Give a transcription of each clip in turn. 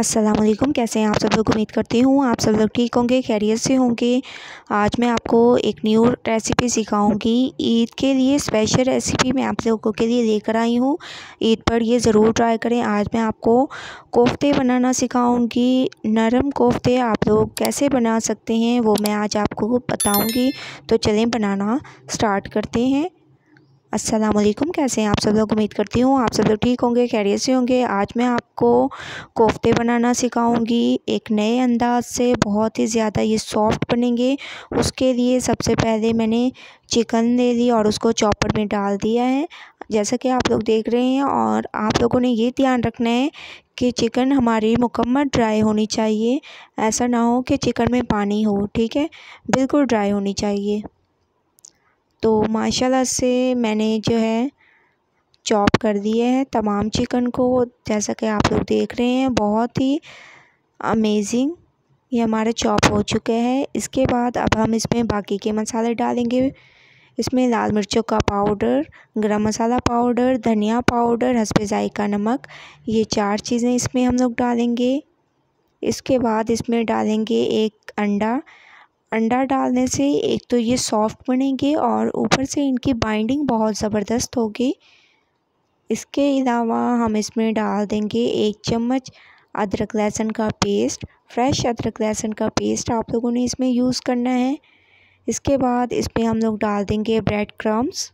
अस्सलाम वालेकुम। कैसे हैं आप सब लोग? उम्मीद करती हूँ आप सब लोग ठीक होंगे, खैरियत से होंगे। आज मैं आपको एक न्यू रेसिपी सिखाऊंगी। ईद के लिए स्पेशल रेसिपी मैं आप लोगों के लिए लेकर आई हूँ। ईद पर ये ज़रूर ट्राई करें। आज मैं आपको कोफ्ते बनाना सिखाऊंगी। नरम कोफ्ते आप लोग कैसे बना सकते हैं वो मैं आज आपको बताऊँगी। तो चलें बनाना स्टार्ट करते हैं। अस्सलाम वालेकुम। कैसे हैं आप सब लोग? उम्मीद करती हूँ आप सब लोग ठीक होंगे, खैरियत से होंगे। आज मैं आपको कोफ्ते बनाना सिखाऊंगी एक नए अंदाज से। बहुत ही ज़्यादा ये सॉफ्ट बनेंगे। उसके लिए सबसे पहले मैंने चिकन ले ली और उसको चॉपर में डाल दिया है, जैसा कि आप लोग देख रहे हैं। और आप लोगों ने ये ध्यान रखना है कि चिकन हमारी मुकम्मल ड्राई होनी चाहिए। ऐसा ना हो कि चिकन में पानी हो, ठीक है, बिल्कुल ड्राई होनी चाहिए। तो माशाल्लाह से मैंने जो है चॉप कर दिए हैं तमाम चिकन को, जैसा कि आप लोग देख रहे हैं। बहुत ही अमेजिंग ये हमारे चॉप हो चुके हैं। इसके बाद अब हम इसमें बाकी के मसाले डालेंगे। इसमें लाल मिर्चों का पाउडर, गरम मसाला पाउडर, धनिया पाउडर, हस्बे जायका नमक, ये 4 चीज़ें इसमें हम लोग डालेंगे। इसके बाद इसमें डालेंगे एक अंडा डालने से एक तो ये सॉफ्ट बनेंगे और ऊपर से इनकी बाइंडिंग बहुत ज़बरदस्त होगी। इसके अलावा हम इसमें डाल देंगे 1 चम्मच अदरक लहसुन का पेस्ट। फ्रेश अदरक लहसुन का पेस्ट आप लोगों ने इसमें यूज़ करना है। इसके बाद इसमें हम लोग डाल देंगे ब्रेड क्रम्स,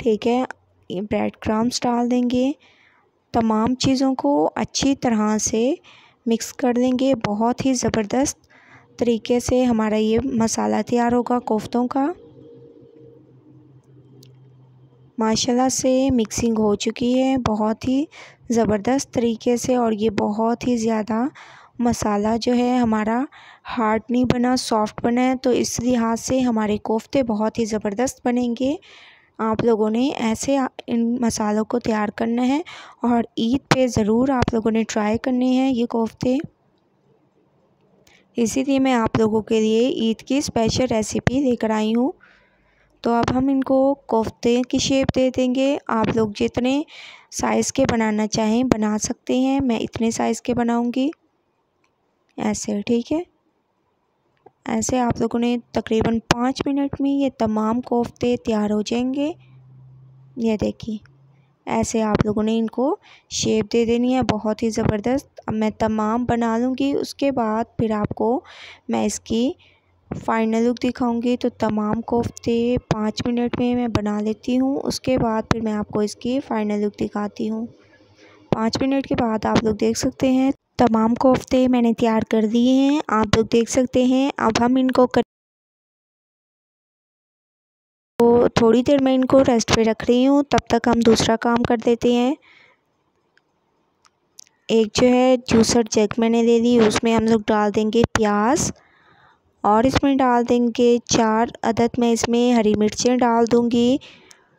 ठीक है, ये ब्रेड क्रम्स डाल देंगे। तमाम चीज़ों को अच्छी तरह से मिक्स कर देंगे। बहुत ही ज़बरदस्त तरीके से हमारा ये मसाला तैयार होगा कोफ्तों का। माशाल्लाह से मिक्सिंग हो चुकी है बहुत ही ज़बरदस्त तरीके से। और ये बहुत ही ज़्यादा मसाला जो है हमारा हार्ड नहीं बना, सॉफ्ट बना है। तो इस लिहाज से हमारे कोफ्ते बहुत ही ज़बरदस्त बनेंगे। आप लोगों ने ऐसे इन मसालों को तैयार करना है और ईद पे ज़रूर आप लोगों ने ट्राई करने हैं ये कोफ्ते। इसीलिए मैं आप लोगों के लिए ईद की स्पेशल रेसिपी लेकर आई हूँ। तो अब हम इनको कोफ्ते की शेप दे देंगे। आप लोग जितने साइज़ के बनाना चाहें बना सकते हैं। मैं इतने साइज़ के बनाऊँगी, ऐसे, ठीक है। ऐसे आप लोगों ने तकरीबन 5 मिनट में ये तमाम कोफ्ते तैयार हो जाएंगे। ये देखिए, ऐसे आप लोगों ने इनको शेप दे देनी है बहुत ही ज़बरदस्त। अब मैं तमाम बना लूँगी, उसके बाद फिर आपको मैं इसकी फ़ाइनल लुक दिखाऊंगी। तो तमाम कोफ्ते 5 मिनट में मैं बना लेती हूँ, उसके बाद फिर मैं आपको इसकी फ़ाइनल लुक दिखाती हूँ। 5 मिनट के बाद आप लोग देख सकते हैं तमाम कोफ्ते मैंने तैयार कर दिए हैं, आप लोग देख सकते हैं। अब हम इनको तो थोड़ी देर मैं इनको रेस्ट पे रख रही हूँ, तब तक हम दूसरा काम कर देते हैं। एक जो है जूसर जग मैंने ले ली, उसमें हम लोग डाल देंगे प्याज और इसमें डाल देंगे 4 अदद मैं इसमें हरी मिर्चें डाल दूँगी,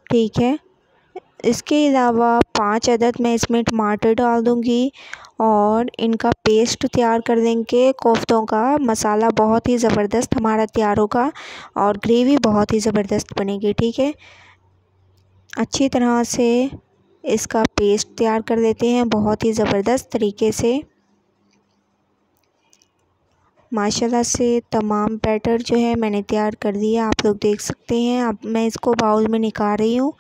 ठीक है। इसके अलावा 5 अदद मैं इसमें टमाटर डाल दूँगी और इनका पेस्ट तैयार कर देंगे कोफ्तों का। मसाला बहुत ही ज़बरदस्त हमारा तैयार होगा और ग्रेवी बहुत ही ज़बरदस्त बनेगी, ठीक है। अच्छी तरह से इसका पेस्ट तैयार कर देते हैं बहुत ही ज़बरदस्त तरीके से। माशाल्लाह से तमाम बैटर जो है मैंने तैयार कर दिया, आप लोग देख सकते हैं। अब मैं इसको बाउल में निकाल रही हूँ।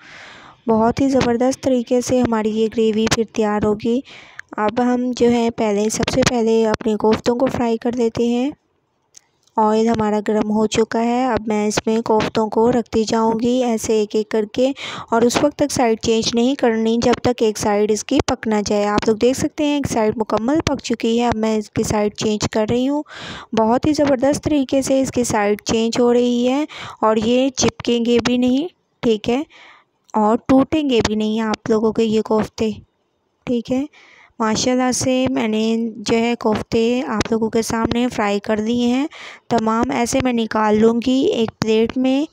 बहुत ही ज़बरदस्त तरीके से हमारी ये ग्रेवी फिर तैयार होगी। अब हम जो है सबसे पहले अपने कोफ्तों को फ्राई कर देते हैं। ऑयल हमारा गर्म हो चुका है। अब मैं इसमें कोफ्तों को रखती जाऊंगी ऐसे एक एक करके, और उस वक्त तक साइड चेंज नहीं करनी जब तक एक साइड इसकी पक ना जाए। आप लोग देख सकते हैं एक साइड मुकम्मल पक चुकी है। अब मैं इसकी साइड चेंज कर रही हूँ। बहुत ही ज़बरदस्त तरीके से इसकी साइड चेंज हो रही है और ये चिपकेंगे भी नहीं, ठीक है, और टूटेंगे भी नहीं आप लोगों के ये कोफ्ते, ठीक है। माशाल्लाह से मैंने जो है कोफ्ते आप लोगों के सामने फ्राई कर दिए हैं तमाम। ऐसे मैं निकाल लूँगी एक प्लेट में।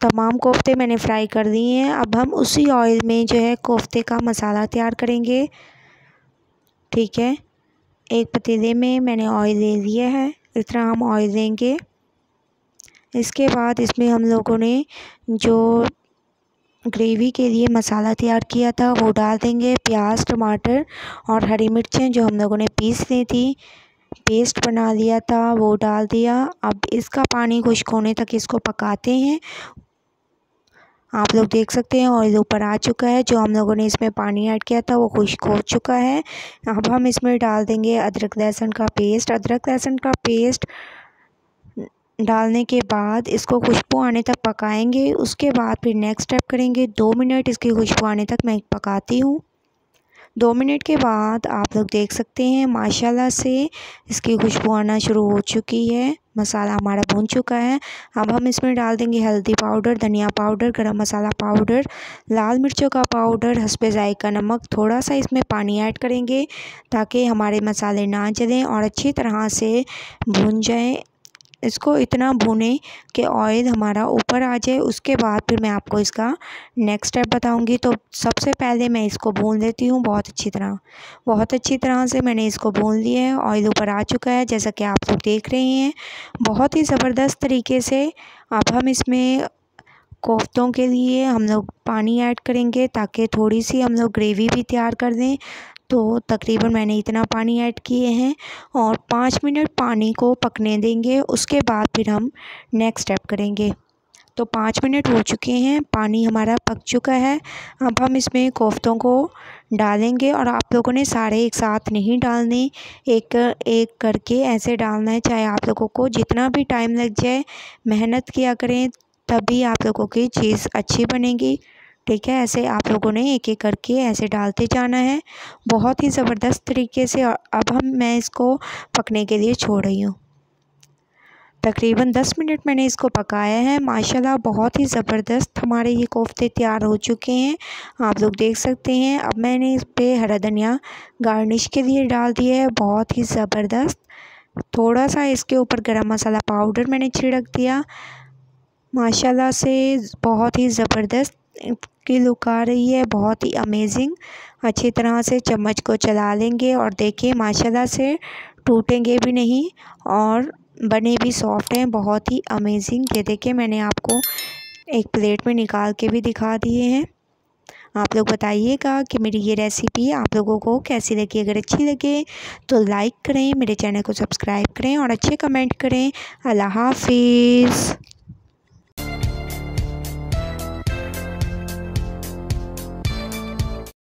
तमाम कोफ्ते मैंने फ्राई कर दिए हैं। अब हम उसी ऑयल में जो है कोफ्ते का मसाला तैयार करेंगे, ठीक है। एक पतीले में मैंने ऑयल ले लिया है, इस तरह हम ऑयल लेंगे। इसके बाद इसमें हम लोगों ने जो ग्रेवी के लिए मसाला तैयार किया था वो डाल देंगे। प्याज, टमाटर और हरी मिर्चें जो हम लोगों ने पीस ली थी, पेस्ट बना लिया था, वो डाल दिया। अब इसका पानी खुश्क होने तक इसको पकाते हैं। आप लोग देख सकते हैं ऑयल ऊपर आ चुका है। जो हम लोगों ने इसमें पानी ऐड किया था वो खुश्क हो चुका है। अब हम इसमें डाल देंगे अदरक लहसुन का पेस्ट। अदरक लहसुन का पेस्ट डालने के बाद इसको खुशबू आने तक पकाएंगे। उसके बाद फिर नेक्स्ट स्टेप करेंगे। 2 मिनट इसकी खुशबू आने तक मैं पकाती हूँ। 2 मिनट के बाद आप लोग देख सकते हैं माशाल्लाह से इसकी खुशबू आना शुरू हो चुकी है। मसाला हमारा भून चुका है। अब हम इसमें डाल देंगे हल्दी पाउडर, धनिया पाउडर, गरम मसाला पाउडर, लाल मिर्चों का पाउडर, हस्बे जायका नमक। थोड़ा सा इसमें पानी ऐड करेंगे ताकि हमारे मसाले ना जलें और अच्छी तरह से भून जाएं। इसको इतना भूनें कि ऑयल हमारा ऊपर आ जाए। उसके बाद फिर मैं आपको इसका नेक्स्ट स्टेप बताऊंगी। तो सबसे पहले मैं इसको भून लेती हूँ बहुत अच्छी तरह से मैंने इसको भून लिया है। ऑयल ऊपर आ चुका है जैसा कि आप लोग देख रहे हैं, बहुत ही ज़बरदस्त तरीके से। अब हम इसमें कोफ्तों के लिए हम लोग पानी ऐड करेंगे ताकि थोड़ी सी हम लोग ग्रेवी भी तैयार कर दें। तो तकरीबन मैंने इतना पानी ऐड किए हैं और 5 मिनट पानी को पकने देंगे। उसके बाद फिर हम नेक्स्ट स्टेप करेंगे। तो 5 मिनट हो चुके हैं, पानी हमारा पक चुका है। अब हम इसमें कोफ्तों को डालेंगे और आप लोगों ने सारे एक साथ नहीं डालने, एक एक करके ऐसे डालना है। चाहे आप लोगों को जितना भी टाइम लग जाए, मेहनत किया करें, तभी आप लोगों की चीज़ अच्छी बनेगी। ठीक है, ऐसे आप लोगों ने एक एक करके ऐसे डालते जाना है बहुत ही ज़बरदस्त तरीके से। और अब मैं इसको पकने के लिए छोड़ रही हूँ। तकरीबन 10 मिनट मैंने इसको पकाया है। माशाल्लाह बहुत ही ज़बरदस्त हमारे ये कोफ्ते तैयार हो चुके हैं, आप लोग देख सकते हैं। अब मैंने इस पर हरा धनिया गार्निश के लिए डाल दिया है, बहुत ही ज़बरदस्त। थोड़ा सा इसके ऊपर गरम मसाला पाउडर मैंने छिड़क दिया। माशाल्लाह से बहुत ही ज़बरदस्त की लुक आ रही है, बहुत ही अमेजिंग। अच्छी तरह से चम्मच को चला लेंगे और देखिए माशाल्लाह से टूटेंगे भी नहीं और बने भी सॉफ्ट हैं, बहुत ही अमेजिंग। ये देखिए मैंने आपको एक प्लेट में निकाल के भी दिखा दिए हैं। आप लोग बताइएगा कि मेरी ये रेसिपी आप लोगों को कैसी लगी। अगर अच्छी लगे तो लाइक करें, मेरे चैनल को सब्सक्राइब करें और अच्छे कमेंट करें। अल्लाह हाफिज़।